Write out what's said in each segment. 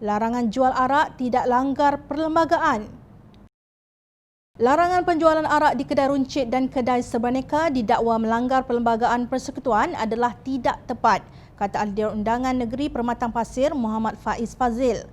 larangan jual arak tidak langgar perlembagaan. Larangan penjualan arak di kedai runcit dan kedai serbaneka didakwa melanggar Perlembagaan Persekutuan adalah tidak tepat, kata Ahli Dewan Undangan Negeri Permatang Pasir Muhammad Faiz Fazil.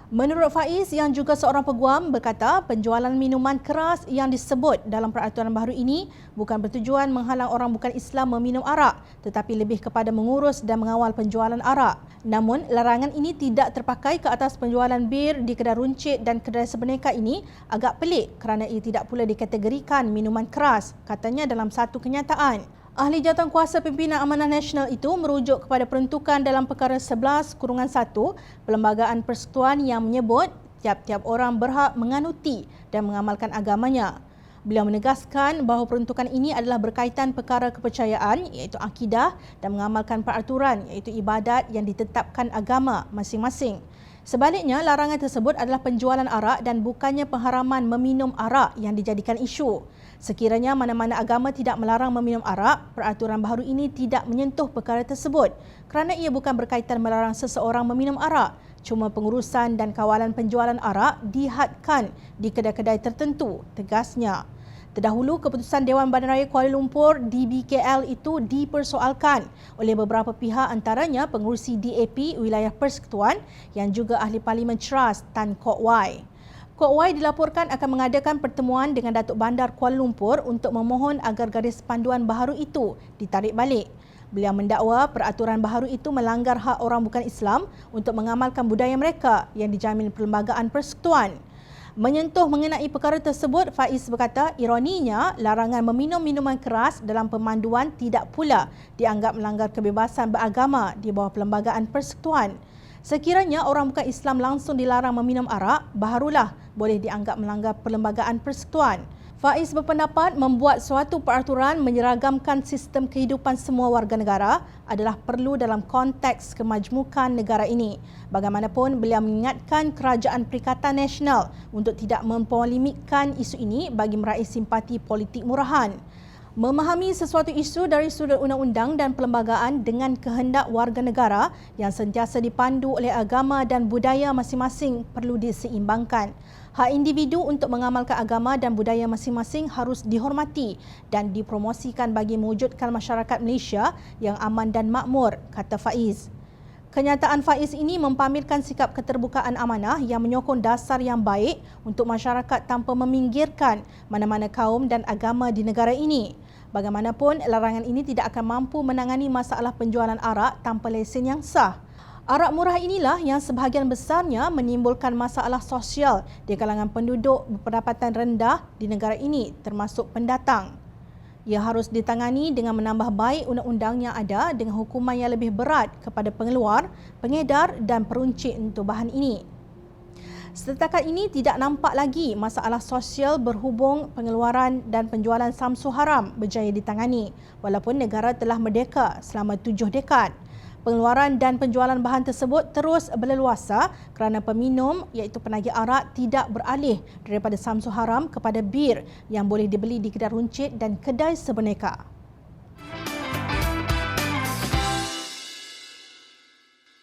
Menurut Faiz yang juga seorang peguam berkata penjualan minuman keras yang disebut dalam peraturan baru ini bukan bertujuan menghalang orang bukan Islam meminum arak tetapi lebih kepada mengurus dan mengawal penjualan arak. Namun larangan ini tidak terpakai ke atas penjualan bir di kedai runcit dan kedai serbaneka ini agak pelik kerana ia tidak pula dikategorikan minuman keras, katanya dalam satu kenyataan. Ahli Jawatankuasa Pimpinan Amanah Nasional itu merujuk kepada peruntukan dalam Perkara 11-1 Perlembagaan Persekutuan yang menyebut tiap-tiap orang berhak menganuti dan mengamalkan agamanya. Beliau menegaskan bahawa peruntukan ini adalah berkaitan perkara kepercayaan iaitu akidah dan mengamalkan peraturan iaitu ibadat yang ditetapkan agama masing-masing. Sebaliknya, larangan tersebut adalah penjualan arak dan bukannya pengharaman meminum arak yang dijadikan isu. Sekiranya mana-mana agama tidak melarang meminum arak, peraturan baharu ini tidak menyentuh perkara tersebut kerana ia bukan berkaitan melarang seseorang meminum arak. Cuma pengurusan dan kawalan penjualan arak dihadkan di kedai-kedai tertentu, tegasnya. Terdahulu, keputusan Dewan Bandaraya Kuala Lumpur DBKL itu dipersoalkan oleh beberapa pihak antaranya pengurusi DAP Wilayah Persekutuan yang juga Ahli Parlimen Ceras Tan Kok Wai. Kok Wai dilaporkan akan mengadakan pertemuan dengan Datuk Bandar Kuala Lumpur untuk memohon agar garis panduan baharu itu ditarik balik. Beliau mendakwa peraturan baharu itu melanggar hak orang bukan Islam untuk mengamalkan budaya mereka yang dijamin Perlembagaan Persekutuan. Menyentuh mengenai perkara tersebut, Faiz berkata ironinya larangan meminum minuman keras dalam pemanduan tidak pula dianggap melanggar kebebasan beragama di bawah Perlembagaan Persekutuan. Sekiranya orang bukan Islam langsung dilarang meminum arak, baharulah boleh dianggap melanggar Perlembagaan Persekutuan. Faiz berpendapat membuat suatu peraturan menyeragamkan sistem kehidupan semua warga negara adalah perlu dalam konteks kemajmukan negara ini. Bagaimanapun, beliau mengingatkan Kerajaan Perikatan Nasional untuk tidak mempolemikkan isu ini bagi meraih simpati politik murahan. Memahami sesuatu isu dari sudut undang-undang dan perlembagaan dengan kehendak warga negara yang sentiasa dipandu oleh agama dan budaya masing-masing perlu diseimbangkan. Hak individu untuk mengamalkan agama dan budaya masing-masing harus dihormati dan dipromosikan bagi mewujudkan masyarakat Malaysia yang aman dan makmur, kata Faiz. Kenyataan Faiz ini mempamerkan sikap keterbukaan amanah yang menyokong dasar yang baik untuk masyarakat tanpa meminggirkan mana-mana kaum dan agama di negara ini. Bagaimanapun, larangan ini tidak akan mampu menangani masalah penjualan arak tanpa lesen yang sah. Arak murah inilah yang sebahagian besarnya menimbulkan masalah sosial di kalangan penduduk berpendapatan rendah di negara ini termasuk pendatang. Ia harus ditangani dengan menambah baik undang-undang yang ada dengan hukuman yang lebih berat kepada pengeluar, pengedar dan peruncit untuk bahan ini. Setakat ini tidak nampak lagi masalah sosial berhubung pengeluaran dan penjualan samsu haram berjaya ditangani walaupun negara telah merdeka selama 7 dekad. Pengeluaran dan penjualan bahan tersebut terus berleluasa kerana peminum iaitu penagih arak tidak beralih daripada samsu haram kepada bir yang boleh dibeli di kedai runcit dan kedai serbaneka.